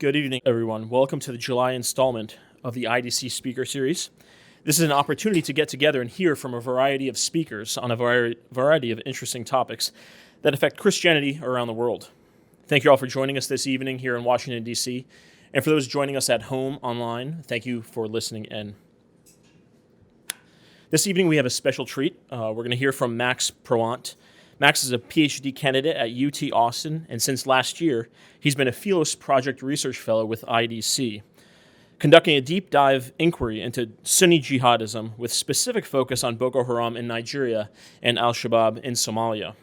Good evening, everyone. Welcome to the July installment of the IDC Speaker Series. This is an opportunity to get together and hear from a variety of speakers on a variety of interesting topics that affect Christianity around the world. Thank you all for joining us this evening here in Washington, D.C. And for those joining us at home online, thank you for listening in. This evening we have a special treat. We're going to hear from Max Prowant. Max is a PhD candidate at UT Austin, and since last year, he's been a Philos Project Research Fellow with IDC, conducting a deep dive inquiry into Sunni jihadism with specific focus on Boko Haram in Nigeria and Al-Shabaab in Somalia.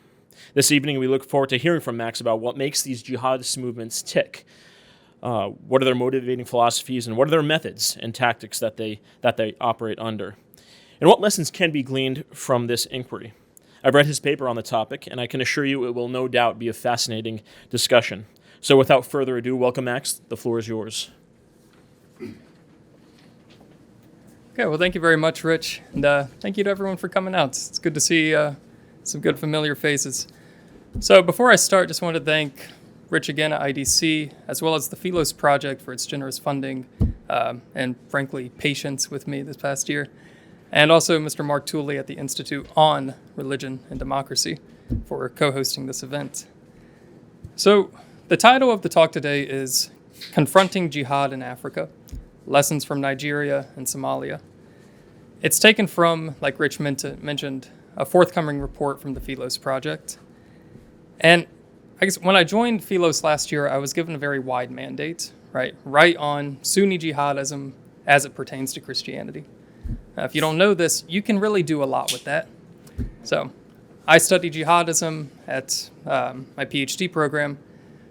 This evening, we look forward to hearing from Max about what makes these jihadist movements tick, what are their motivating philosophies, and what are their methods and tactics that they operate under, and what lessons can be gleaned from this inquiry. I've read his paper on the topic, and I can assure you it will no doubt be a fascinating discussion. So without further ado, welcome, Max. The floor is yours. Okay, well, thank you very much, Rich. And thank you to everyone for coming out. It's good to see some good familiar faces. So before I start, just wanted to thank Rich again at IDC, as well as the Philos Project for its generous funding and, frankly, patience with me this past year. And also Mr. Mark Tooley at the Institute on Religion and Democracy for co-hosting this event. So the title of the talk today is Confronting Jihad in Africa, Lessons from Nigeria and Somalia. It's taken from, like Rich mentioned, a forthcoming report from the Philos Project. And I guess when I joined Philos last year, I was given a very wide mandate, right on Sunni jihadism as it pertains to Christianity. If you don't know this, you can really do a lot with that. So I studied jihadism at my PhD program.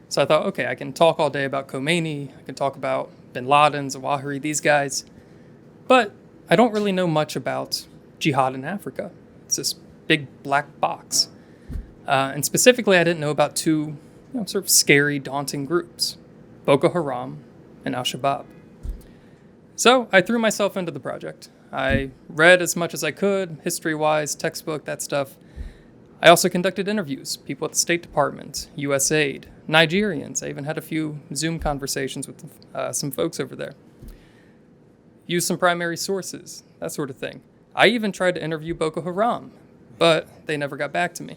So I thought, okay, I can talk all day about Khomeini. I can talk about bin Laden, Zawahiri, these guys. But I don't really know much about jihad in Africa. It's this big black box. And specifically, I didn't know about two sort of scary, daunting groups, Boko Haram and Al-Shabaab. So I threw myself into the project. I read as much as I could, history-wise, textbook, that stuff. I also conducted interviews, people at the State Department, USAID, Nigerians. I even had a few Zoom conversations with some folks over there. Used some primary sources, that sort of thing. I even tried to interview Boko Haram, but they never got back to me.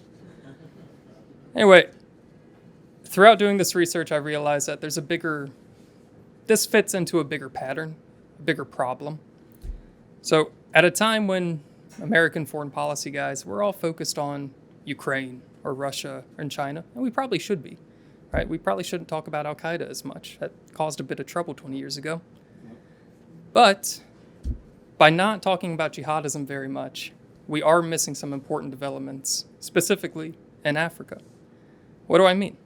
Anyway, throughout doing this research, I realized that this fits into a bigger pattern, a bigger problem. So at a time when American foreign policy guys, we're all focused on Ukraine or Russia and China, and we probably should be, right? We probably shouldn't talk about Al-Qaeda as much. That caused a bit of trouble 20 years ago. But by not talking about jihadism very much, we are missing some important developments, specifically in Africa. What do I mean?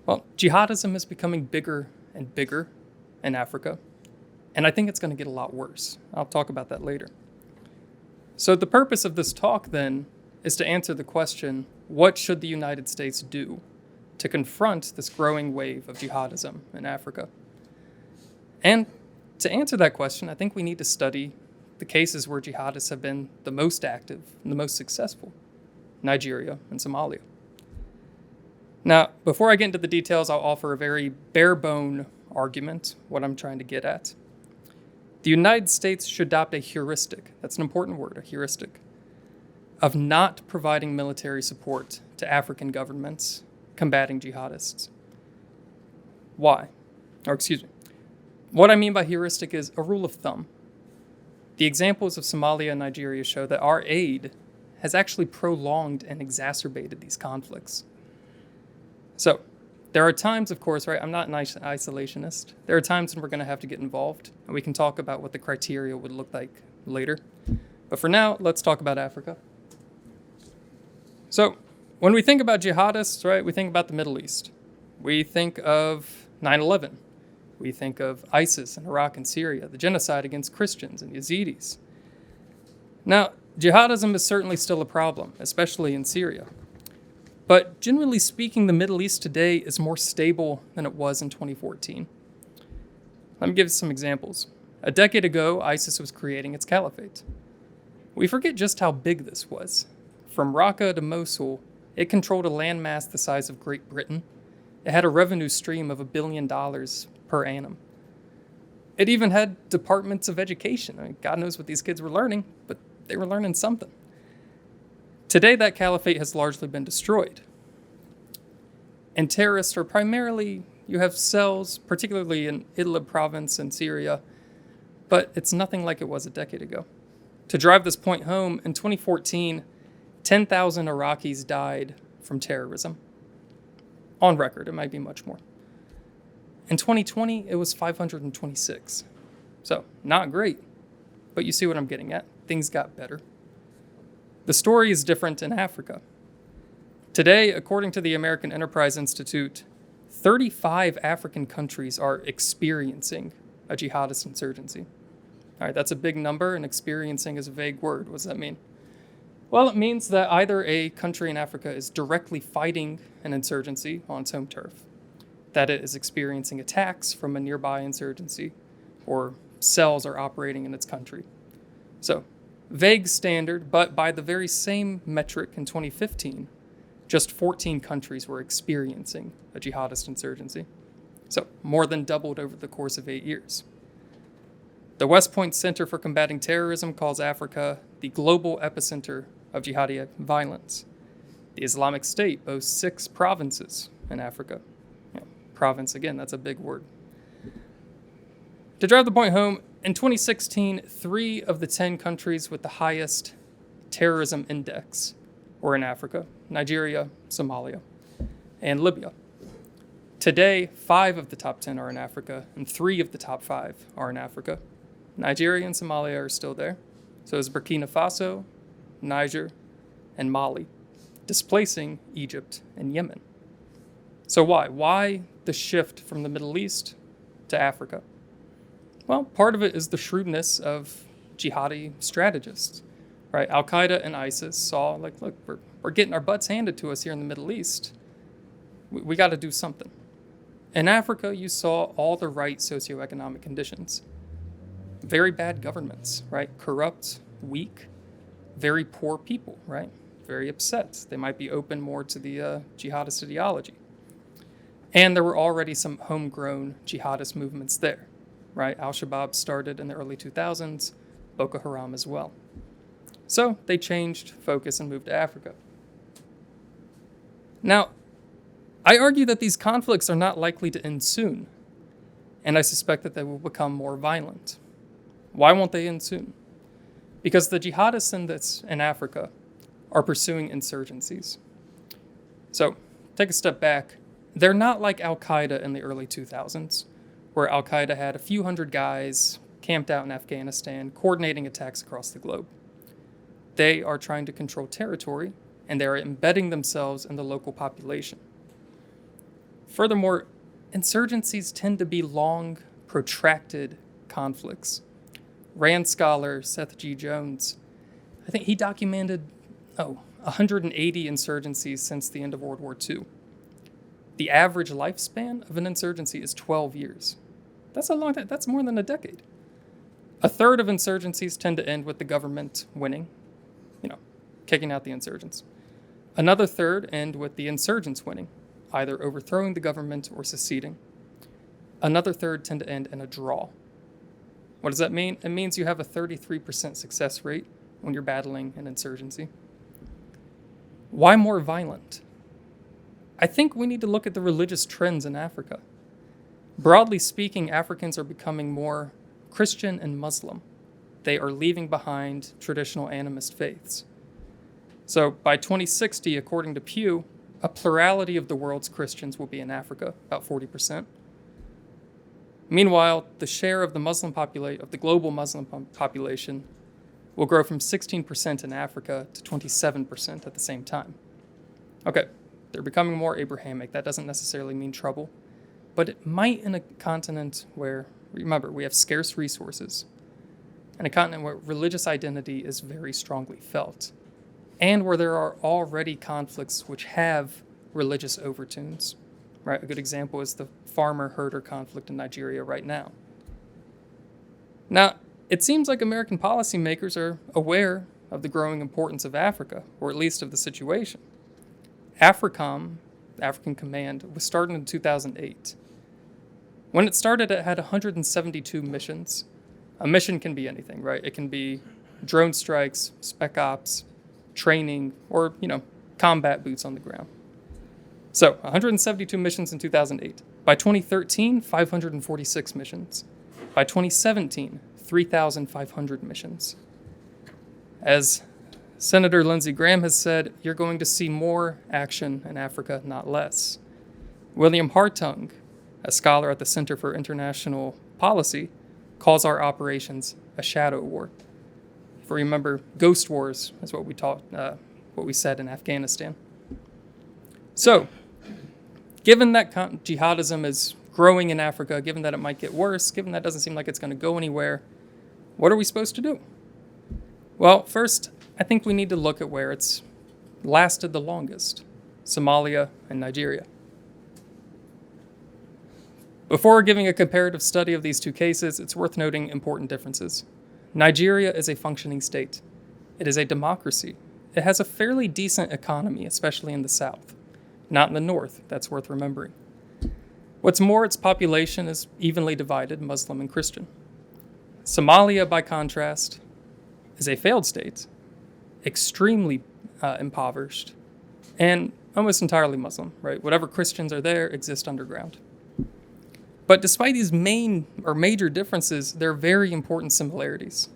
Well, jihadism is becoming bigger and bigger in Africa. And I think it's going to get a lot worse. I'll talk about that later. So the purpose of this talk, then, is to answer the question, what should the United States do to confront this growing wave of jihadism in Africa? And to answer that question, I think we need to study the cases where jihadists have been the most active and the most successful, Nigeria and Somalia. Now, before I get into the details, I'll offer a very bare-bone argument, what I'm trying to get at. The United States should adopt a heuristic, that's an important word, a heuristic, of not providing military support to African governments combating jihadists. Why? What I mean by heuristic is a rule of thumb. The examples of Somalia and Nigeria show that our aid has actually prolonged and exacerbated these conflicts. So, there are times, of course, right, I'm not an isolationist. There are times when we're going to have to get involved, and we can talk about what the criteria would look like later. But for now, let's talk about Africa. So, when we think about jihadists, right, we think about the Middle East. We think of 9/11. We think of ISIS in Iraq and Syria, the genocide against Christians and Yazidis. Now, jihadism is certainly still a problem, especially in Syria. But generally speaking, the Middle East today is more stable than it was in 2014. Let me give you some examples. A decade ago, ISIS was creating its caliphate. We forget just how big this was. From Raqqa to Mosul, it controlled a landmass the size of Great Britain It had a revenue stream of $1 billion per annum. It even had departments of education. I mean, God knows what these kids were learning, but they were learning something. Today, that caliphate has largely been destroyed. And terrorists are primarily, you have cells, particularly in Idlib province in Syria, but it's nothing like it was a decade ago. To drive this point home, in 2014, 10,000 Iraqis died from terrorism. On record, it might be much more. In 2020, it was 526. So, not great, but you see what I'm getting at. Things got better. The story is different in Africa. Today, according to the American Enterprise Institute, 35 African countries are experiencing a jihadist insurgency. All right, that's a big number, and experiencing is a vague word. What does that mean? Well, it means that either a country in Africa is directly fighting an insurgency on its home turf, that it is experiencing attacks from a nearby insurgency, or cells are operating in its country. So, vague standard, but by the very same metric in 2015, just 14 countries were experiencing a jihadist insurgency. So, more than doubled over the course of 8 years. The West Point Center for Combating Terrorism calls Africa the global epicenter of jihadi violence. The Islamic State boasts 6 provinces in Africa. Province, again, that's a big word. To drive the point home, in 2016, 3 of the 10 countries with the highest terrorism index were in Africa: Nigeria, Somalia, and Libya. Today, 5 of the top 10 are in Africa, and 3 of the top 5 are in Africa. Nigeria and Somalia are still there. So is Burkina Faso, Niger, and Mali, displacing Egypt and Yemen. So why? Why the shift from the Middle East to Africa? Well, part of it is the shrewdness of jihadi strategists, right? Al-Qaeda and ISIS saw, like, look, we're getting our butts handed to us here in the Middle East. We got to do something. In Africa, you saw all the right socioeconomic conditions. Very bad governments, right? Corrupt, weak, very poor people, right? Very upset. They might be open more to the jihadist ideology. And there were already some homegrown jihadist movements there, right? Al-Shabaab started in the early 2000s, Boko Haram as well. So they changed focus and moved to Africa. Now, I argue that these conflicts are not likely to end soon, and I suspect that they will become more violent. Why won't they end soon? Because the jihadists in Africa are pursuing insurgencies. So, take a step back. They're not like Al-Qaeda in the early 2000s, where Al-Qaeda had a few hundred guys camped out in Afghanistan, coordinating attacks across the globe. They are trying to control territory, and they are embedding themselves in the local population. Furthermore, insurgencies tend to be long, protracted conflicts. RAND scholar Seth G. Jones, I think he documented 180 insurgencies since the end of World War II. The average lifespan of an insurgency is 12 years. That's a long time. That's more than a decade. A third of insurgencies tend to end with the government winning, kicking out the insurgents. Another third end with the insurgents winning, either overthrowing the government or seceding. Another third tend to end in a draw. What does that mean? It means you have a 33% success rate when you're battling an insurgency. Why more violent? I think we need to look at the religious trends in Africa. Broadly speaking, Africans are becoming more Christian and Muslim. They are leaving behind traditional animist faiths. So by 2060, according to Pew, a plurality of the world's Christians will be in Africa, about 40%. Meanwhile, the share of the global Muslim population will grow from 16% in Africa to 27% at the same time. Okay, they're becoming more Abrahamic. That doesn't necessarily mean trouble, but it might in a continent where, remember, we have scarce resources, and a continent where religious identity is very strongly felt, and where there are already conflicts which have religious overtones. Right? A good example is the farmer-herder conflict in Nigeria right now. Now, it seems like American policymakers are aware of the growing importance of Africa, or at least of the situation. AFRICOM, African Command, was started in 2008. When it started, it had 172 missions. A mission can be anything, right? It can be drone strikes, spec ops, training, or, combat boots on the ground. So, 172 missions in 2008. By 2013, 546 missions. By 2017, 3,500 missions. As Senator Lindsey Graham has said, you're going to see more action in Africa, not less. William Hartung, a scholar at the Center for International Policy, calls our operations a shadow war. If you remember, ghost wars is what we said in Afghanistan. So, given that jihadism is growing in Africa, given that it might get worse, given that it doesn't seem like it's going to go anywhere, what are we supposed to do? Well, first, I think we need to look at where it's lasted the longest: Somalia and Nigeria. Before giving a comparative study of these two cases, it's worth noting important differences. Nigeria is a functioning state. It is a democracy. It has a fairly decent economy, especially in the south. Not in the north, that's worth remembering. What's more, its population is evenly divided, Muslim and Christian. Somalia, by contrast, is a failed state, extremely impoverished, and almost entirely Muslim, right? Whatever Christians are there exist underground. But despite these major differences, there are very important similarities.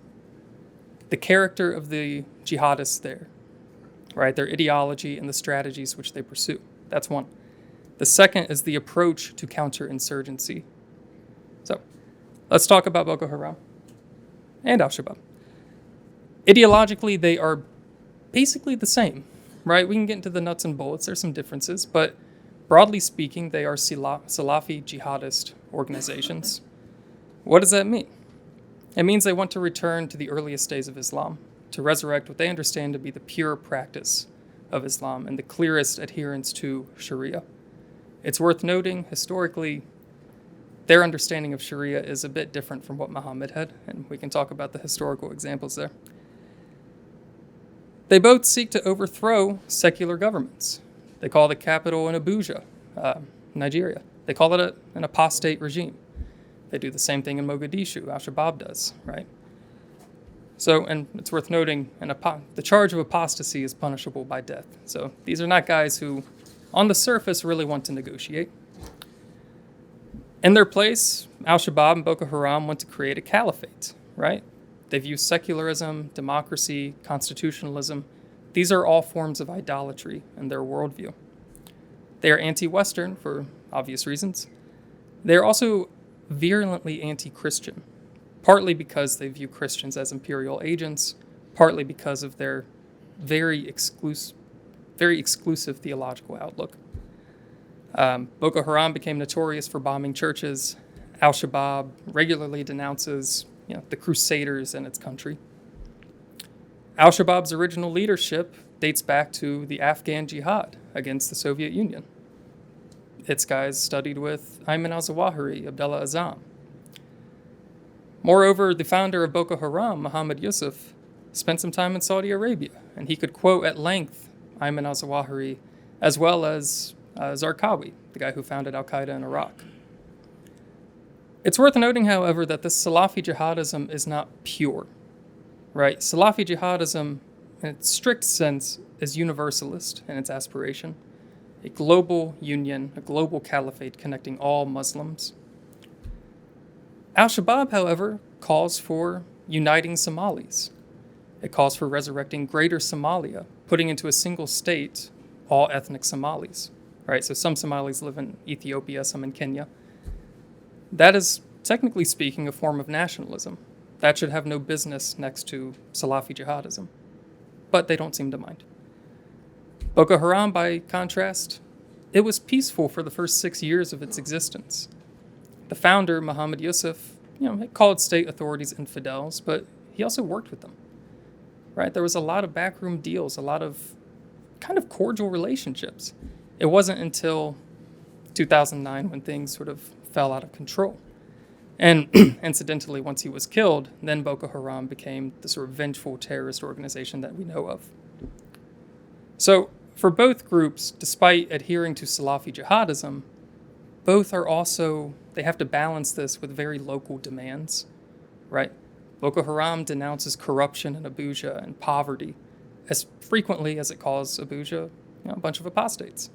The character of the jihadists there, right? Their ideology and the strategies which they pursue. That's one. The second is the approach to counterinsurgency. So, let's talk about Boko Haram and Al-Shabaab. Ideologically, they are basically the same, right? We can get into the nuts and bolts. There's some differences, but broadly speaking, they are Salafi jihadist organizations. What does that mean? It means they want to return to the earliest days of Islam, to resurrect what they understand to be the pure practice of Islam and the clearest adherence to Sharia. It's worth noting, historically, their understanding of Sharia is a bit different from what Muhammad had, and we can talk about the historical examples there. They both seek to overthrow secular governments. They call the capital in Abuja, Nigeria. They call it an apostate regime. They do the same thing in Mogadishu, Al-Shabaab does, right? So, and it's worth noting, the charge of apostasy is punishable by death. So these are not guys who, on the surface, really want to negotiate. In their place, Al-Shabaab and Boko Haram want to create a caliphate, right? They view secularism, democracy, constitutionalism. These are all forms of idolatry in their worldview. They are anti-Western for obvious reasons. They are also virulently anti-Christian, partly because they view Christians as imperial agents, partly because of their very exclusive theological outlook. Boko Haram became notorious for bombing churches. Al-Shabaab regularly denounces the Crusaders in its country. Al-Shabaab's original leadership dates back to the Afghan jihad against the Soviet Union. Its guys studied with Ayman al-Zawahiri, Abdullah Azzam. Moreover, the founder of Boko Haram, Muhammad Yusuf, spent some time in Saudi Arabia, and he could quote at length Ayman al-Zawahiri as well as Zarqawi, the guy who founded al-Qaeda in Iraq. It's worth noting, however, that this Salafi jihadism is not pure, right? Salafi jihadism, in its strict sense, is universalist in its aspiration, a global union, a global caliphate connecting all Muslims. Al-Shabaab, however, calls for uniting Somalis. It calls for resurrecting Greater Somalia, putting into a single state all ethnic Somalis, right? So some Somalis live in Ethiopia, some in Kenya. That is, technically speaking, a form of nationalism. That should have no business next to Salafi jihadism. But they don't seem to mind. Boko Haram, by contrast, it was peaceful for the first 6 years of its existence. The founder, Muhammad Yusuf, called state authorities infidels, but he also worked with them, right? There was a lot of backroom deals, a lot of kind of cordial relationships. It wasn't until 2009 when things sort of fell out of control. And incidentally, once he was killed, then Boko Haram became the sort of vengeful terrorist organization that we know of. So for both groups, despite adhering to Salafi jihadism, both are also, they have to balance this with very local demands, right? Boko Haram denounces corruption in Abuja and poverty as frequently as it calls Abuja a bunch of apostates.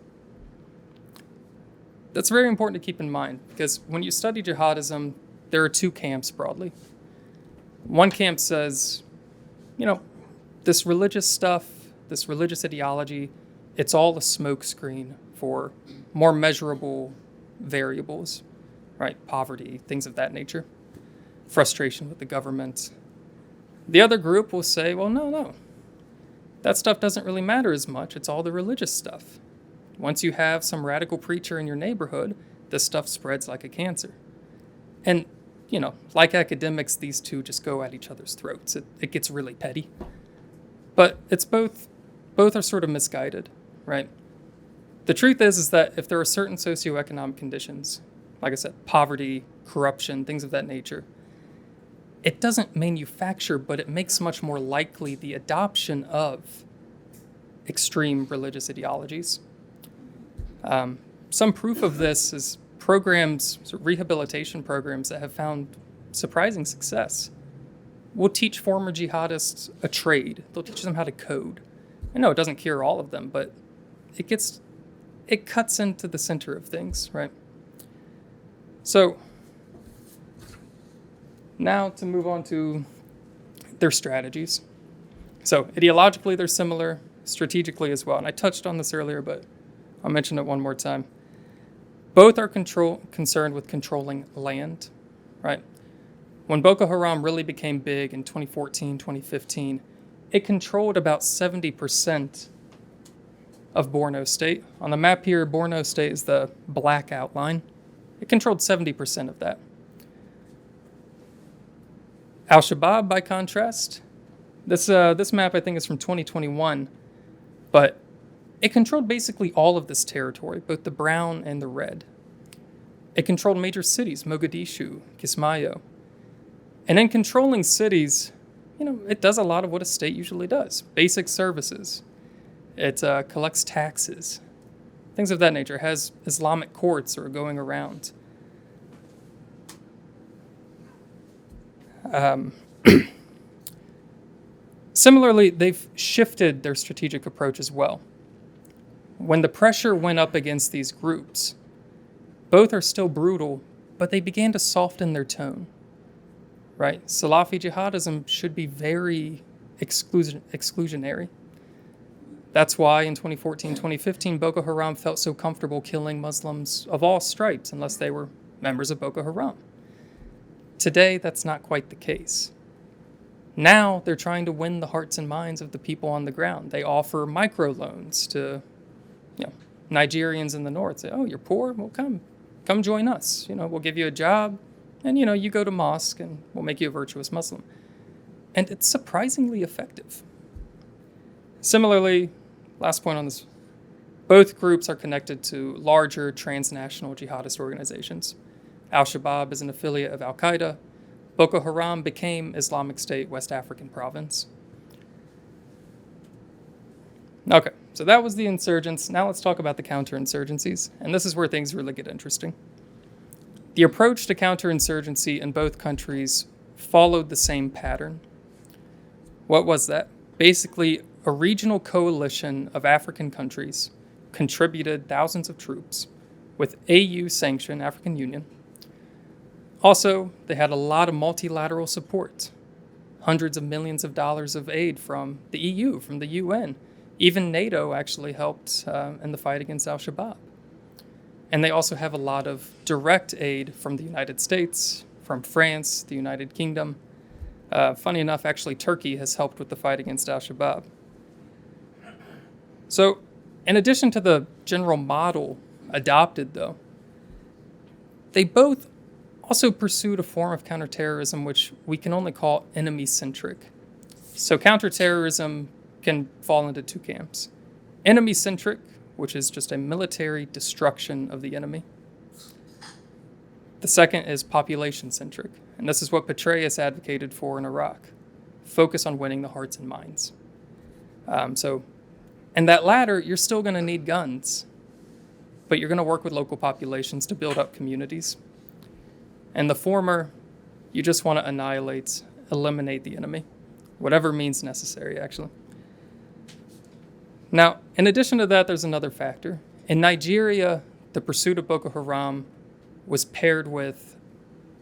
That's very important to keep in mind because when you study jihadism, there are two camps broadly. One camp says, this religious stuff, this religious ideology, it's all a smokescreen for more measurable variables, right? Poverty, things of that nature, frustration with the government. The other group will say, well, no, that stuff doesn't really matter as much. It's all the religious stuff. Once you have some radical preacher in your neighborhood, this stuff spreads like a cancer. And, like academics, these two just go at each other's throats. It gets really petty. But it's both are sort of misguided, right? The truth is that if there are certain socioeconomic conditions, like I said, poverty, corruption, things of that nature, it doesn't manufacture, but it makes much more likely the adoption of extreme religious ideologies. Some proof of this is rehabilitation programs that have found surprising success. We'll teach former jihadists a trade. They'll teach them how to code. I know it doesn't cure all of them, but it cuts into the center of things, right? So now to move on to their strategies. So ideologically, they're similar, strategically as well. And I touched on this earlier, but I'll mention it one more time. Both are concerned with controlling land, right? When Boko Haram really became big in 2014, 2015, it controlled about 70% of Borno State. On the map here, Borno State is the black outline. It controlled 70% of that. Al-Shabaab, by contrast, this map I think is from 2021, but it controlled basically all of this territory, both the brown and the red. It controlled major cities, Mogadishu, Kismayo. And in controlling cities, it does a lot of what a state usually does. Basic services. It collects taxes. Things of that nature. It has Islamic courts that are going around. Similarly, they've shifted their strategic approach as well. When the pressure went up against these groups, both are still brutal, but they began to soften their tone. Right? Salafi jihadism should be very exclusionary. That's why in 2014, 2015, Boko Haram felt so comfortable killing Muslims of all stripes unless they were members of Boko Haram. Today, that's not quite the case. Now, they're trying to win the hearts and minds of the people on the ground. They offer microloans to Nigerians in the north. Say, oh, you're poor? Well, come join us. We'll give you a job. And, you go to mosque and we'll make you a virtuous Muslim. And it's surprisingly effective. Similarly, last point on this, both groups are connected to larger transnational jihadist organizations. Al-Shabaab is an affiliate of Al-Qaeda. Boko Haram became Islamic State West African province. Okay, so that was the insurgents. Now let's talk about the counterinsurgencies. And this is where things really get interesting. The approach to counterinsurgency in both countries followed the same pattern. What was that? Basically, a regional coalition of African countries contributed thousands of troops with AU sanction, African Union. Also, they had a lot of multilateral support, hundreds of millions of dollars of aid from the EU, from the UN. Even NATO actually helped in the fight against Al-Shabaab. And they also have a lot of direct aid from the United States, from France, the United Kingdom. Funny enough, actually, Turkey has helped with the fight against Al-Shabaab. So, in addition to the general model adopted, though, they both also pursued a form of counterterrorism which we can only call enemy-centric. So counterterrorism can fall into two camps. Enemy-centric, which is just a military destruction of the enemy. The second is population-centric, and this is what Petraeus advocated for in Iraq. Focus on winning the hearts and minds. So And that latter, you're still going to need guns, but you're going to work with local populations to build up communities. And the former, you just want to annihilate, eliminate the enemy, whatever means necessary, actually. Now, in addition to that, there's another factor. In Nigeria, the pursuit of Boko Haram was paired with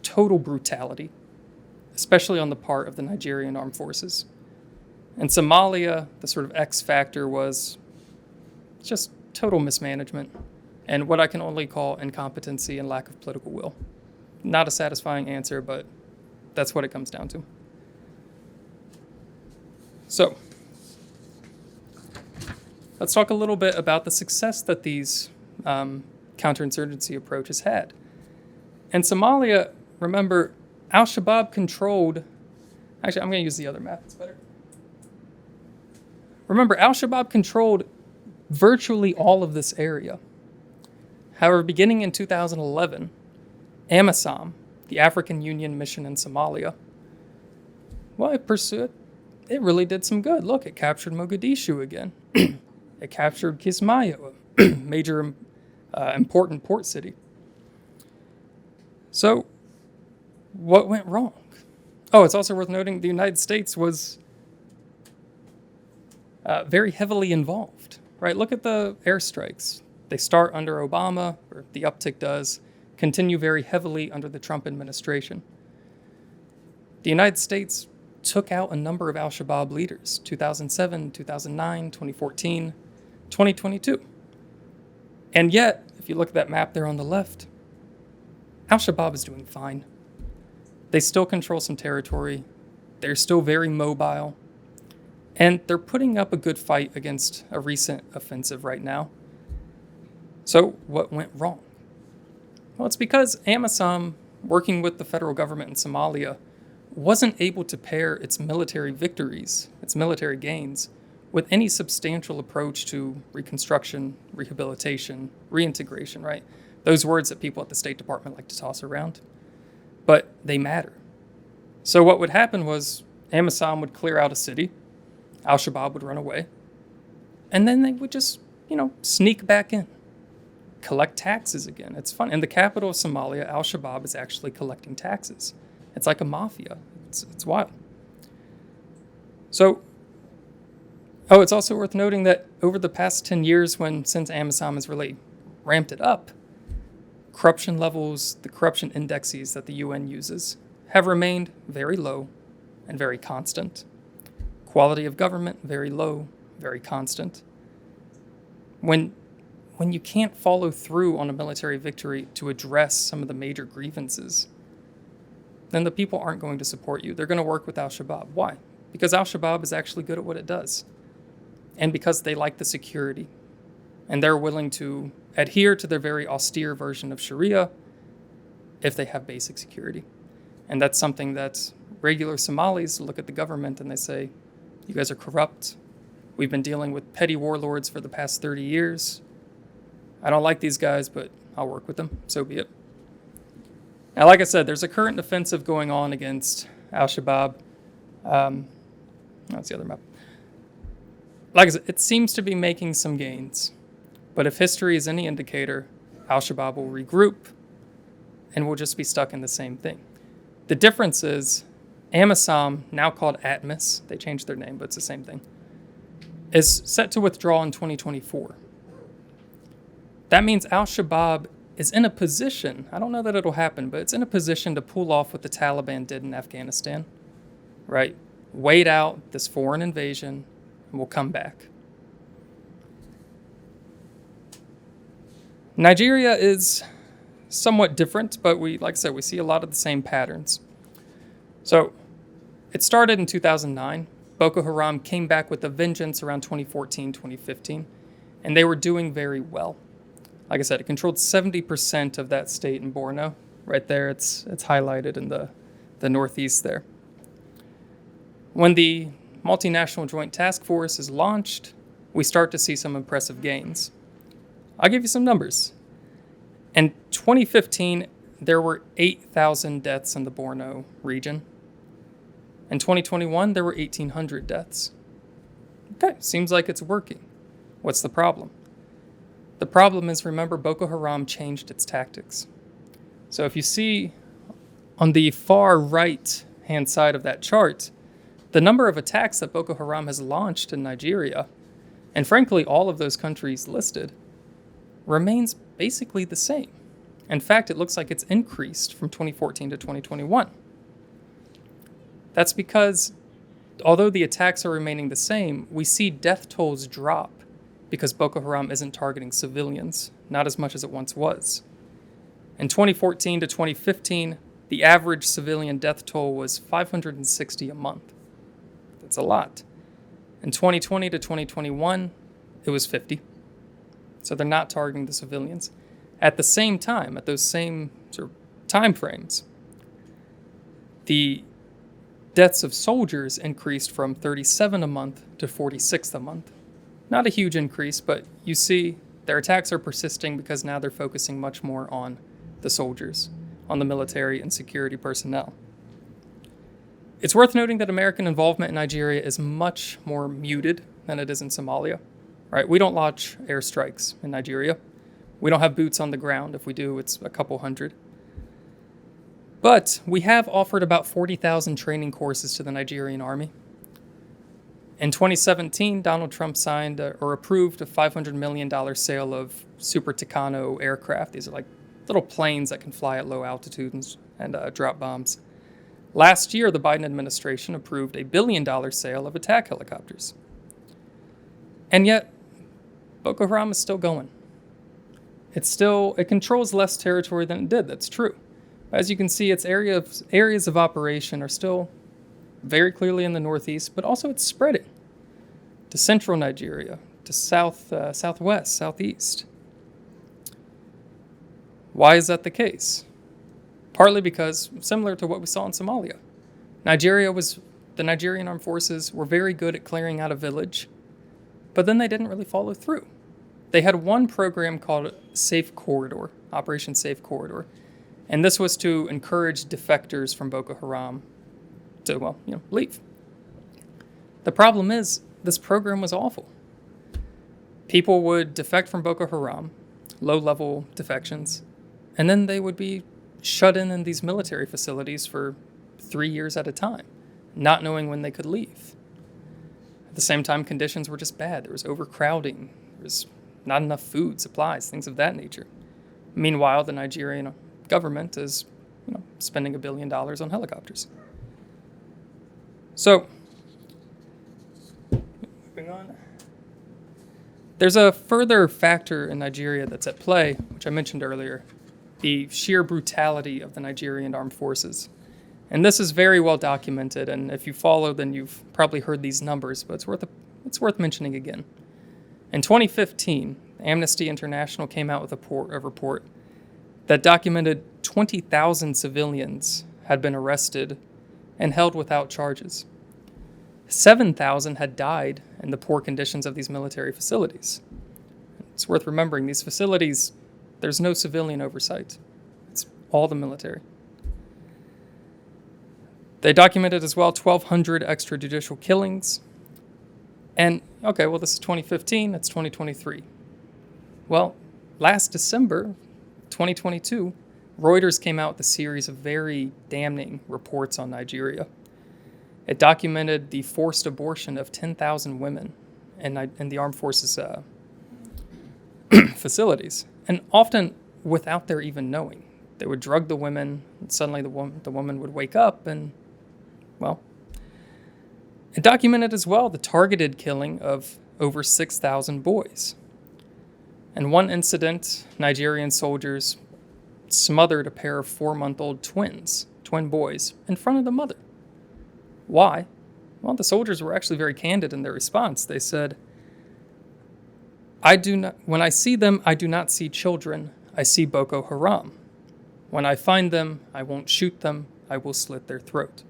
total brutality, especially on the part of the Nigerian armed forces. In Somalia, the sort of X factor was just total mismanagement and what I can only call incompetency and lack of political will. Not a satisfying answer, but that's what it comes down to. So, let's talk a little bit about the success that these counterinsurgency approaches had. In Somalia, remember, al-Shabaab controlled... Actually, I'm going to use the other map. It's better. Remember, al-Shabaab controlled virtually all of this area. However, beginning in 2011, AMISOM, the African Union Mission in Somalia, well, it pursued... It really did some good. Look, it captured Mogadishu again. It captured Kismayo, a major important port city. So, what went wrong? Oh, it's also worth noting the United States was very heavily involved, right? Look at the airstrikes. They start under Obama, or the uptick does, continue very heavily under the Trump administration. The United States took out a number of al-Shabaab leaders, 2007, 2009, 2014, 2022. And yet, if you look at that map there on the left, al-Shabaab is doing fine. They still control some territory. They're still very mobile. And they're putting up a good fight against a recent offensive right now. So what went wrong? Well, it's because AMISOM, working with the federal government in Somalia, wasn't able to pair its military victories, its military gains, with any substantial approach to reconstruction, rehabilitation, reintegration, right? Those words that people at the State Department like to toss around. But they matter. So what would happen was AMISOM would clear out a city, al-Shabaab would run away, and then they would just, sneak back in, collect taxes again. It's fun. In the capital of Somalia, al-Shabaab is actually collecting taxes. It's like a mafia. It's wild. So, it's also worth noting that over the past 10 years, since AMISOM has really ramped it up, corruption levels, the corruption indexes that the UN uses, have remained very low and very constant. Quality of government, very low, very constant. When you can't follow through on a military victory to address some of the major grievances, then the people aren't going to support you. They're going to work with al-Shabaab. Why? Because al-Shabaab is actually good at what it does. And because they like the security. And they're willing to adhere to their very austere version of Sharia if they have basic security. And that's something that regular Somalis look at the government and they say, you guys are corrupt. We've been dealing with petty warlords for the past 30 years. I don't like these guys, but I'll work with them. So be it. Now, like I said, there's a current offensive going on against al-Shabaab. That's the other map. Like I said, it seems to be making some gains. But if history is any indicator, al-Shabaab will regroup and we'll just be stuck in the same thing. The difference is AMISOM, now called ATMIS, they changed their name, but it's the same thing, is set to withdraw in 2024. That means al-Shabaab is in a position, I don't know that it'll happen, but it's in a position to pull off what the Taliban did in Afghanistan, right? Wait out this foreign invasion, and we'll come back. Nigeria is somewhat different, but like I said, we see a lot of the same patterns. So, it started in 2009. Boko Haram came back with a vengeance around 2014, 2015, and they were doing very well. Like I said, it controlled 70% of that state in Borno. Right there, it's highlighted in the northeast there. When the Multinational Joint Task Force is launched, we start to see some impressive gains. I'll give you some numbers. In 2015, there were 8,000 deaths in the Borno region. In 2021, there were 1,800 deaths. Okay, seems like it's working. What's the problem? The problem is, remember, Boko Haram changed its tactics. So if you see on the far right-hand side of that chart, the number of attacks that Boko Haram has launched in Nigeria, and frankly all of those countries listed, remains basically the same. In fact, it looks like it's increased from 2014 to 2021. That's because, although the attacks are remaining the same, we see death tolls drop because Boko Haram isn't targeting civilians, not as much as it once was. In 2014 to 2015, the average civilian death toll was 560 a month. That's a lot. In 2020 to 2021, it was 50. So they're not targeting the civilians. At the same time, at those same sort of time frames, the deaths of soldiers increased from 37 a month to 46 a month. Not a huge increase, but you see their attacks are persisting because now they're focusing much more on the soldiers, on the military and security personnel. It's worth noting that American involvement in Nigeria is much more muted than it is in Somalia. Right? We don't launch airstrikes in Nigeria. We don't have boots on the ground. If we do, it's a couple hundred. But we have offered about 40,000 training courses to the Nigerian army. In 2017, Donald Trump signed or approved a $500 million sale of Super Tucano aircraft. These are like little planes that can fly at low altitudes and drop bombs. Last year, the Biden administration approved a $1 billion sale of attack helicopters. And yet, Boko Haram is still going. It controls less territory than it did, that's true. As you can see, its areas of operation are still very clearly in the northeast, but also it's spreading to central Nigeria, to southwest, southeast. Why is that the case? Partly because, similar to what we saw in Somalia, the Nigerian armed forces were very good at clearing out a village, but then they didn't really follow through. They had one program called Safe Corridor, Operation Safe Corridor, and this was to encourage defectors from Boko Haram to, leave. The problem is, this program was awful. People would defect from Boko Haram, low-level defections, and then they would be shut in these military facilities for 3 years at a time, not knowing when they could leave. At the same time, conditions were just bad. There was overcrowding. There was not enough food, supplies, things of that nature. Meanwhile, the Nigerian government is, spending $1 billion on helicopters. So, moving on. There's a further factor in Nigeria that's at play, which I mentioned earlier, the sheer brutality of the Nigerian armed forces. And this is very well documented, and if you follow, then you've probably heard these numbers, but it's worth mentioning again. In 2015, Amnesty International came out with a report that documented 20,000 civilians had been arrested and held without charges. 7,000 had died in the poor conditions of these military facilities. It's worth remembering, these facilities, there's no civilian oversight. It's all the military. They documented as well 1,200 extrajudicial killings. And, this is 2015, that's 2023. Well, last December, 2022, Reuters came out with a series of very damning reports on Nigeria. It documented the forced abortion of 10,000 women in the armed forces facilities, and often without their even knowing. They would drug the women, and suddenly the woman would wake up, and, it documented as well the targeted killing of over 6,000 boys. In one incident, Nigerian soldiers smothered a pair of 4-month-old twin boys, in front of the mother. Why? Well, the soldiers were actually very candid in their response. They said, when I see them, I do not see children. I see Boko Haram. When I find them, I won't shoot them. I will slit their throat.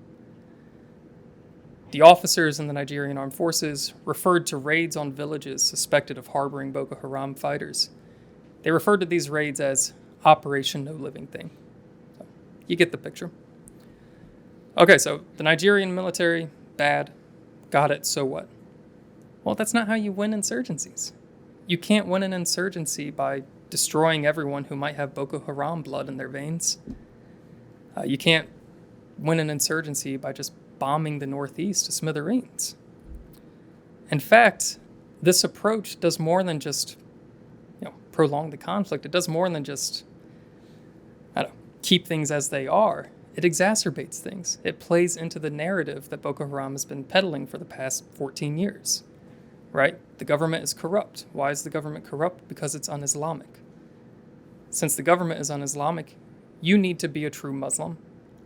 The officers in the Nigerian armed forces referred to raids on villages suspected of harboring Boko Haram fighters. They referred to these raids as Operation No Living Thing. So, you get the picture. Okay, so the Nigerian military, bad. Got it, so what? Well, that's not how you win insurgencies. You can't win an insurgency by destroying everyone who might have Boko Haram blood in their veins. You can't win an insurgency by just bombing the Northeast to smithereens. In fact, this approach does more than just prolong the conflict. It does more than just keep things as they are. It exacerbates things. It plays into the narrative that Boko Haram has been peddling for the past 14 years. Right? The government is corrupt. Why is the government corrupt? Because it's un-Islamic. Since the government is un-Islamic, you need to be a true Muslim.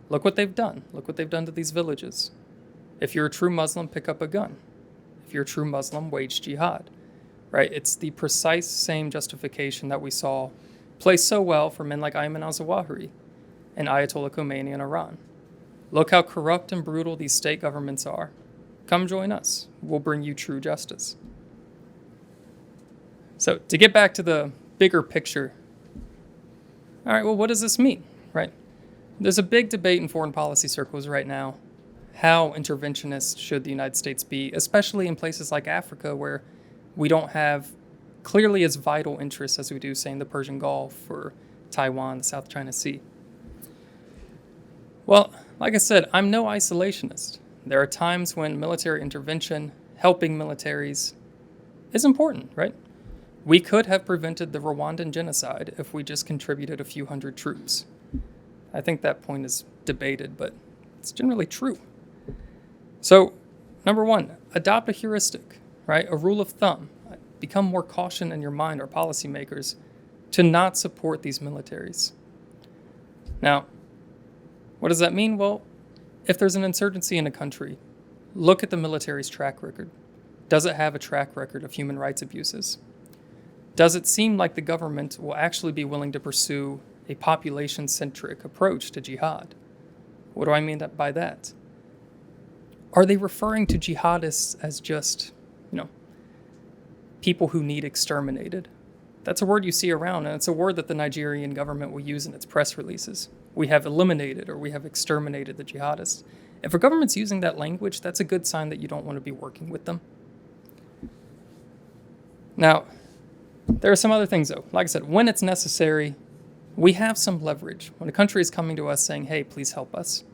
Look what they've done. Look what they've done to these villages. If you're a true Muslim, pick up a gun. If you're a true Muslim, wage jihad. Right? It's the precise same justification that we saw play so well for men like Ayman al-Zawahiri and Ayatollah Khomeini in Iran. Look how corrupt and brutal these state governments are. Come join us. We'll bring you true justice. So to get back to the bigger picture, all right, well, what does this mean, right? There's a big debate in foreign policy circles right now. How interventionist should the United States be, especially in places like Africa where we don't have clearly as vital interests as we do, say, in the Persian Gulf or Taiwan, the South China Sea? Well, like I said, I'm no isolationist. There are times when military intervention, helping militaries, is important, right? We could have prevented the Rwandan genocide if we just contributed a few hundred troops. I think that point is debated, but it's generally true. So, number one, adopt a heuristic, right? A rule of thumb. Become more caution in your mind, or policymakers, to not support these militaries. Now, what does that mean? Well, if there's an insurgency in a country, look at the military's track record. Does it have a track record of human rights abuses? Does it seem like the government will actually be willing to pursue a population-centric approach to jihad? What do I mean by that? Are they referring to jihadists as just, people who need exterminated? That's a word you see around, and it's a word that the Nigerian government will use in its press releases. We have eliminated or we have exterminated the jihadists. If a government's using that language, that's a good sign that you don't want to be working with them. Now, there are some other things, though. Like I said, when it's necessary, we have some leverage. When a country is coming to us saying, hey, please help us,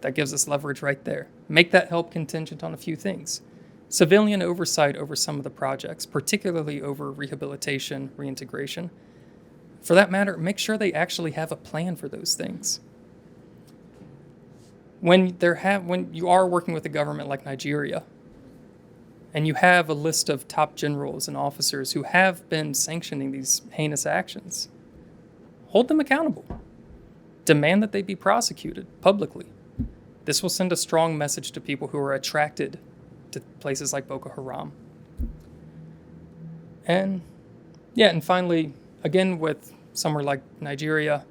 that gives us leverage right there. Make that help contingent on a few things. Civilian oversight over some of the projects, particularly over rehabilitation, reintegration. For that matter, make sure they actually have a plan for those things. When you are working with a government like Nigeria, and you have a list of top generals and officers who have been sanctioning these heinous actions, hold them accountable. Demand that they be prosecuted publicly. This will send a strong message to people who are attracted to places like Boko Haram. And finally, again with somewhere like Nigeria,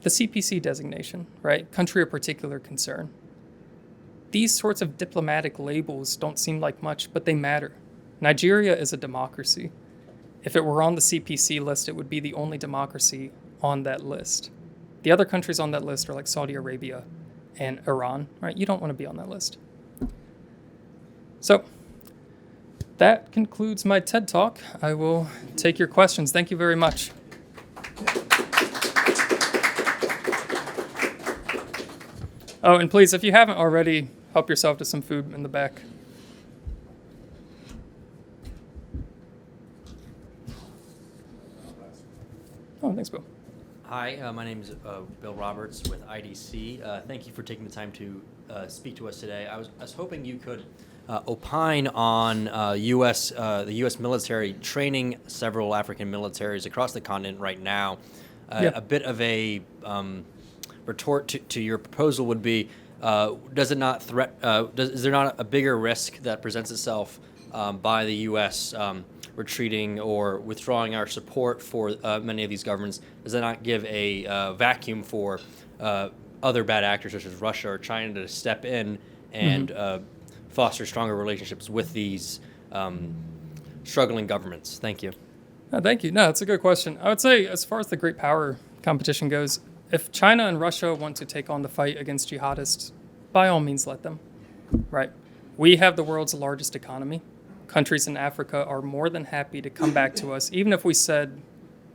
the CPC designation, right? Country of particular concern. These sorts of diplomatic labels don't seem like much, but they matter. Nigeria is a democracy. If it were on the CPC list, it would be the only democracy on that list. The other countries on that list are like Saudi Arabia and Iran, right? You don't want to be on that list. So that concludes my TED Talk. I will take your questions. Thank you very much. Oh, and please, if you haven't already, help yourself to some food in the back. Oh, thanks, Bill. Hi, my name is Bill Roberts with IDC. Thank you for taking the time to speak to us today. I was hoping you could opine on the U.S. military training several African militaries across the continent right now. A bit of a retort to your proposal would be: is there not a bigger risk that presents itself by the U.S. Retreating or withdrawing our support for many of these governments? Does that not give a vacuum for other bad actors such as Russia or China to step in and foster stronger relationships with these struggling governments? Thank you. Thank you. No, that's a good question. I would say, as far as the great power competition goes, if China and Russia want to take on the fight against jihadists, by all means let them, right? We have the world's largest economy. countries in Africa are more than happy to come back to us, even if we said,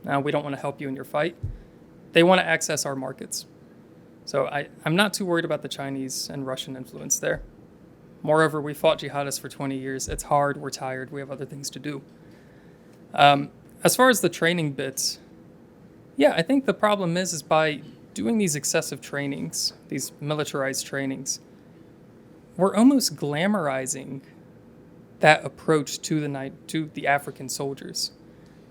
no, we don't want to help you in your fight. They want to access our markets. So I'm not too worried about the Chinese and Russian influence there. Moreover, we fought jihadists for 20 years. It's hard. We're tired. We have other things to do. As far as the training bits, yeah, I think the problem is by doing these excessive trainings, these militarized trainings, we're almost glamorizing that approach to the African soldiers,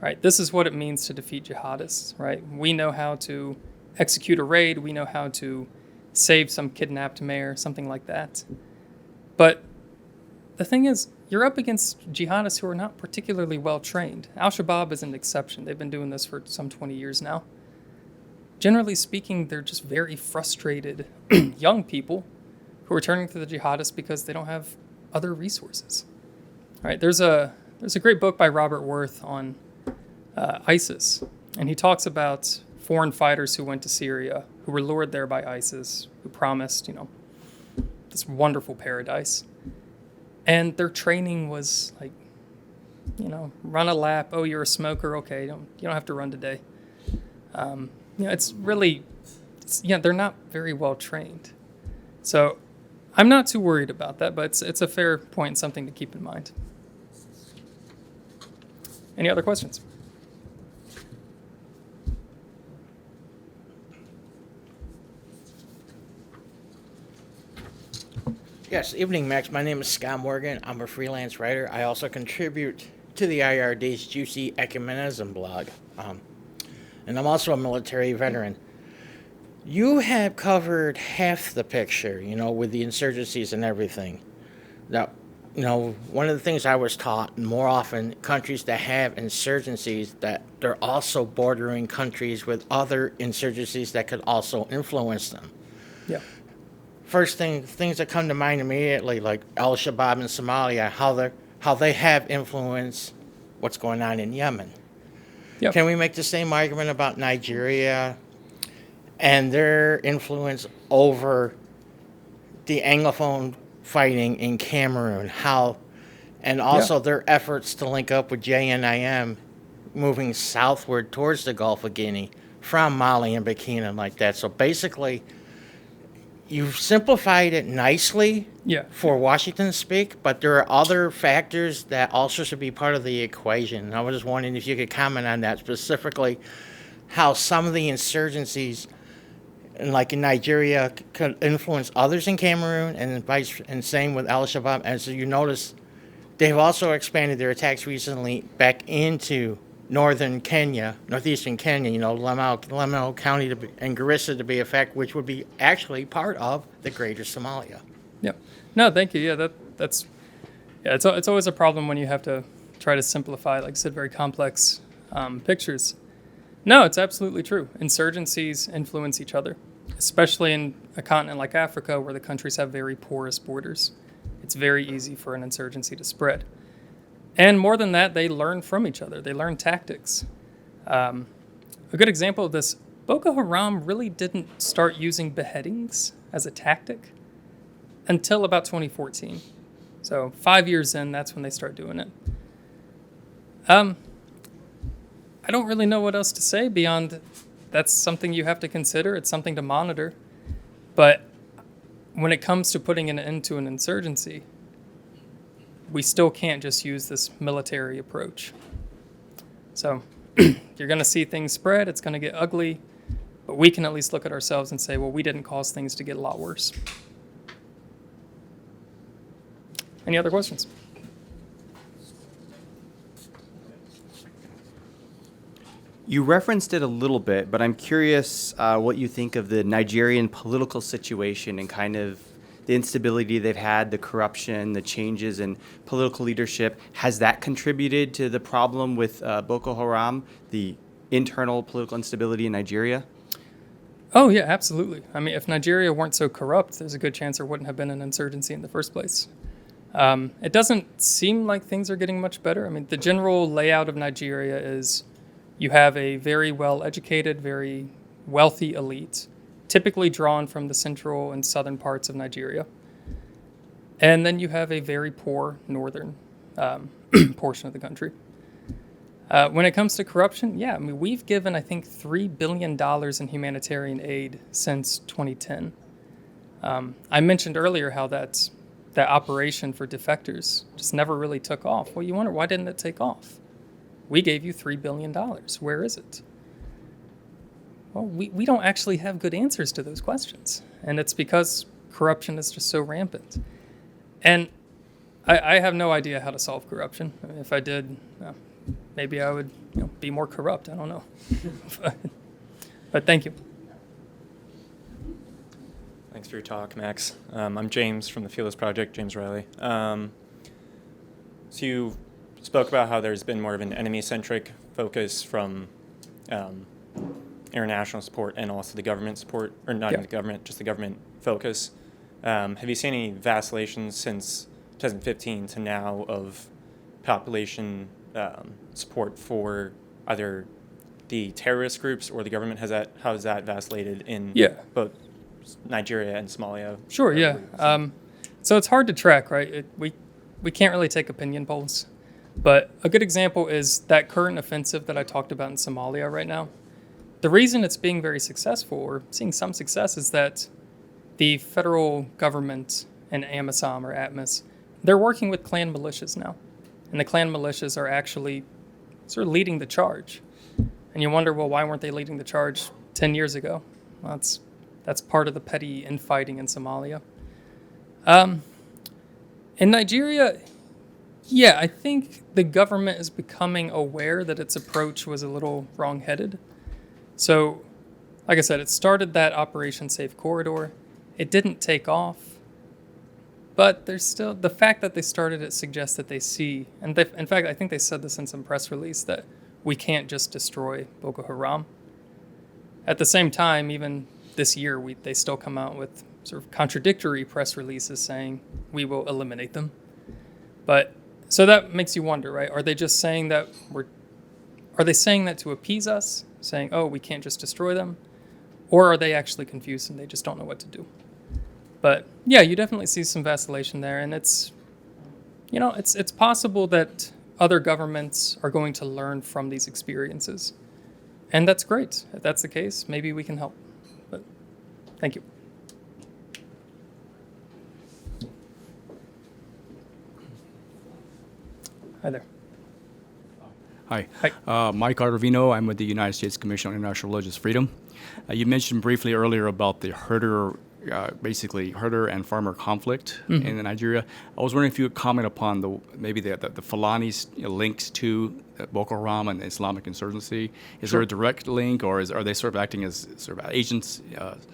right? This is what it means to defeat jihadists, right? We know how to execute a raid. We know how to save some kidnapped mayor, something like that. But the thing is, you're up against jihadists who are not particularly well trained. Al-Shabaab is an exception. They've been doing this for some 20 years now. Generally speaking, they're just very frustrated young people who are turning to the jihadists because they don't have other resources. All right, there's a great book by Robert Worth on ISIS, and he talks about foreign fighters who went to Syria, who were lured there by ISIS, who promised, this wonderful paradise. And their training was like, run a lap. Oh, you're a smoker. Okay, you don't have to run today. They're not very well trained. So I'm not too worried about that, but it's a fair point, something to keep in mind. Any other questions? Yes, evening, Max. My name is Scott Morgan. I'm a freelance writer. I also contribute to the IRD's Juicy Ecumenism blog. And I'm also a military veteran. You have covered half the picture, with the insurgencies and everything. Now, one of the things I was taught, more often, countries that have insurgencies, that they're also bordering countries with other insurgencies that could also influence them. Yeah. First things that come to mind immediately, like Al-Shabaab in Somalia, how they have influenced what's going on in Yemen. Yep. Can we make the same argument about Nigeria and their influence over the Anglophone fighting in Cameroon? And also their efforts to link up with JNIM, moving southward towards the Gulf of Guinea from Mali and Burkina like that. So basically, you've simplified it nicely for Washington speak, but there are other factors that also should be part of the equation. I was just wondering if you could comment on that, specifically how some of the insurgencies, like in Nigeria, could influence others in Cameroon, and same with Al-Shabaab. As you notice, they've also expanded their attacks recently back into northeastern Kenya, Lamu County and Garissa to be effect, which would be actually part of the greater Somalia. Yeah. No, thank you. Yeah, it's always a problem when you have to try to simplify, like I said, very complex pictures. No, it's absolutely true. Insurgencies influence each other, especially in a continent like Africa where the countries have very porous borders. It's very easy for an insurgency to spread. And more than that, they learn from each other. They learn tactics. A good example of this, Boko Haram really didn't start using beheadings as a tactic until about 2014. So 5 years in, that's when they start doing it. I don't really know what else to say beyond that's something you have to consider. It's something to monitor. But when it comes to putting an end to an insurgency, we still can't just use this military approach. So you're going to see things spread. It's going to get ugly. But we can at least look at ourselves and say, well, we didn't cause things to get a lot worse. Any other questions? You referenced it a little bit, but I'm curious what you think of the Nigerian political situation and kind of the instability they've had, the corruption, the changes in political leadership. Has that contributed to the problem with Boko Haram, the internal political instability in Nigeria? Oh, yeah, absolutely. I mean, if Nigeria weren't so corrupt, there's a good chance there wouldn't have been an insurgency in the first place. It doesn't seem like things are getting much better. I mean, the general layout of Nigeria is you have a very well-educated, very wealthy elite, typically drawn from the central and southern parts of Nigeria. And then you have a very poor northern portion of the country. When it comes to corruption, yeah, I mean, we've given, I think, $3 billion in humanitarian aid since 2010. I mentioned earlier how that operation for defectors just never really took off. Well, you wonder, why didn't it take off? We gave you $3 billion. Where is it? Well, we don't actually have good answers to those questions. And it's because corruption is just so rampant. And I have no idea how to solve corruption. I mean, if I did, maybe I would be more corrupt. I don't know. But thank you. Thanks for your talk, Max. I'm James from the Philos Project, James Riley. So you spoke about how there's been more of an enemy-centric focus from international support and also the government support, or not even the government, just the government focus. Have you seen any vacillations since 2015 to now of population support for either the terrorist groups or the government? How has that vacillated in both Nigeria and Somalia? Sure, yeah. So it's hard to track, right? We can't really take opinion polls. But a good example is that current offensive that I talked about in Somalia right now. The reason it's being very successful, or seeing some success, is that the federal government and AMISOM or ATMIS, they're working with clan militias now. And the clan militias are actually sort of leading the charge. And you wonder, well, why weren't they leading the charge 10 years ago? Well, that's part of the petty infighting in Somalia. In Nigeria, yeah, I think the government is becoming aware that its approach was a little wrong-headed. So, like I said, it started that Operation Safe Corridor. It didn't take off. But there's still, the fact that they started it suggests that they see, and in fact, I think they said this in some press release, that we can't just destroy Boko Haram. At the same time, even this year, they still come out with sort of contradictory press releases saying we will eliminate them. But, so that makes you wonder, right? Are they just saying that are they saying that to appease us? Saying, oh, we can't just destroy them? Or are they actually confused and they just don't know what to do? But yeah, you definitely see some vacillation there, and it's possible that other governments are going to learn from these experiences. And that's great. If that's the case, maybe we can help. But thank you. Hi there. Hi. Mike Arvino. I'm with the United States Commission on International Religious Freedom. You mentioned briefly earlier about the herder and farmer conflict in Nigeria. I was wondering if you would comment upon the Fulani's links to Boko Haram and the Islamic insurgency. Is there a direct link, or are they sort of acting as sort of agents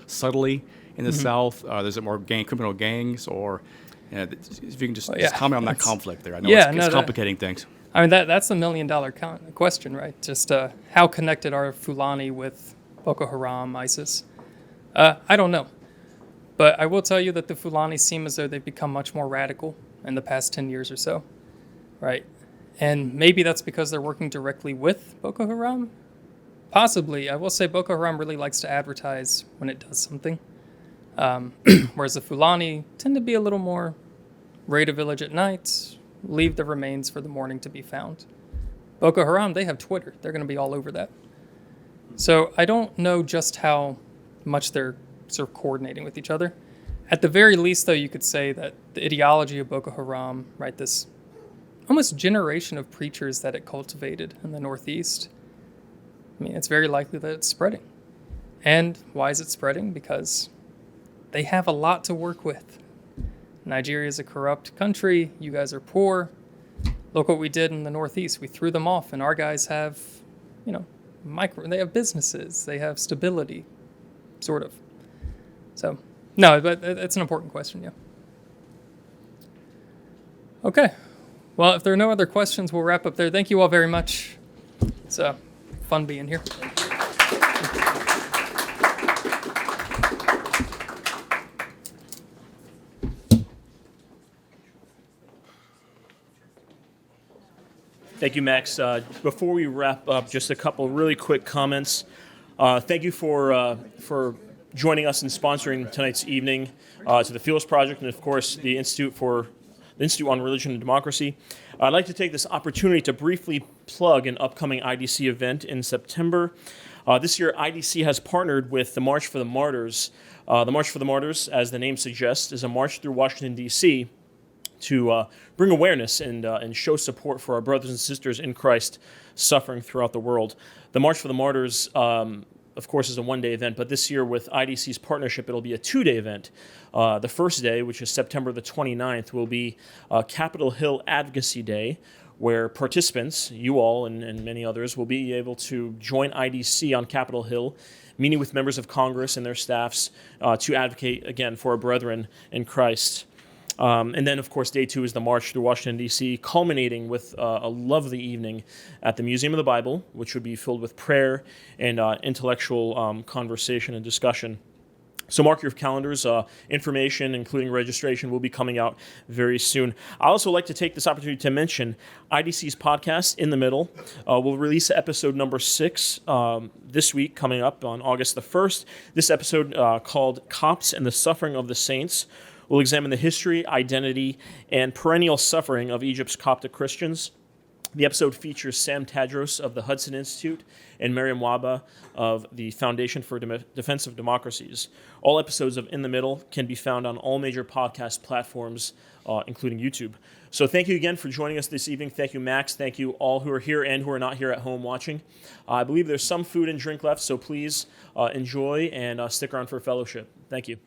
subtly in the south? Is it more criminal gangs, or if you can just comment on that conflict there? I know it's complicating things. I mean, that's the $1 million question, right? Just how connected are Fulani with Boko Haram, ISIS? I don't know. But I will tell you that the Fulani seem as though they've become much more radical in the past 10 years or so, right? And maybe that's because they're working directly with Boko Haram. Possibly. I will say Boko Haram really likes to advertise when it does something, whereas the Fulani tend to be a little more raid a village at night, leave the remains for the morning to be found. Boko Haram, they have Twitter. They're going to be all over that. So I don't know just how much they're sort of coordinating with each other. At the very least, though, you could say that the ideology of Boko Haram, right, this almost generation of preachers that it cultivated in the Northeast, I mean, it's very likely that it's spreading. And why is it spreading? Because they have a lot to work with. Nigeria is a corrupt country. You guys are poor. Look what we did in the Northeast. We threw them off, and our guys have, they have businesses. They have stability, sort of. So, no, but it's an important question, yeah. Okay. Well, if there are no other questions, we'll wrap up there. Thank you all very much. It's fun being here. Thank you, Max. Before we wrap up, just a couple really quick comments. Thank you for joining us and sponsoring tonight's evening to the Philos Project and, of course, the Institute for the Institute on Religion and Democracy. I'd like to take this opportunity to briefly plug an upcoming IDC event in September. This year, IDC has partnered with the March for the Martyrs. The March for the Martyrs, as the name suggests, is a march through Washington, D.C., to bring awareness and show support for our brothers and sisters in Christ suffering throughout the world. The March for the Martyrs, of course, is a one-day event, but this year with IDC's partnership, it'll be a two-day event. The first day, which is September the 29th, will be Capitol Hill Advocacy Day, where participants, you all and many others, will be able to join IDC on Capitol Hill, meeting with members of Congress and their staffs to advocate, again, for our brethren in Christ. And then, of course, day two is the march through Washington, D.C., culminating with a lovely evening at the Museum of the Bible, which would be filled with prayer and intellectual conversation and discussion. So mark your calendars. Information, including registration, will be coming out very soon. I also like to take this opportunity to mention IDC's podcast, In the Middle. We'll release episode number 6 this week, coming up on August the 1st. This episode, called Copts and the Suffering of the Saints, will examine the history, identity, and perennial suffering of Egypt's Coptic Christians. The episode features Sam Tadros of the Hudson Institute and Mariam Waba of the Foundation for Defense of Democracies. All episodes of In the Middle can be found on all major podcast platforms, including YouTube. So thank you again for joining us this evening. Thank you, Max. Thank you all who are here and who are not here at home watching. I believe there's some food and drink left, so please enjoy and stick around for fellowship. Thank you.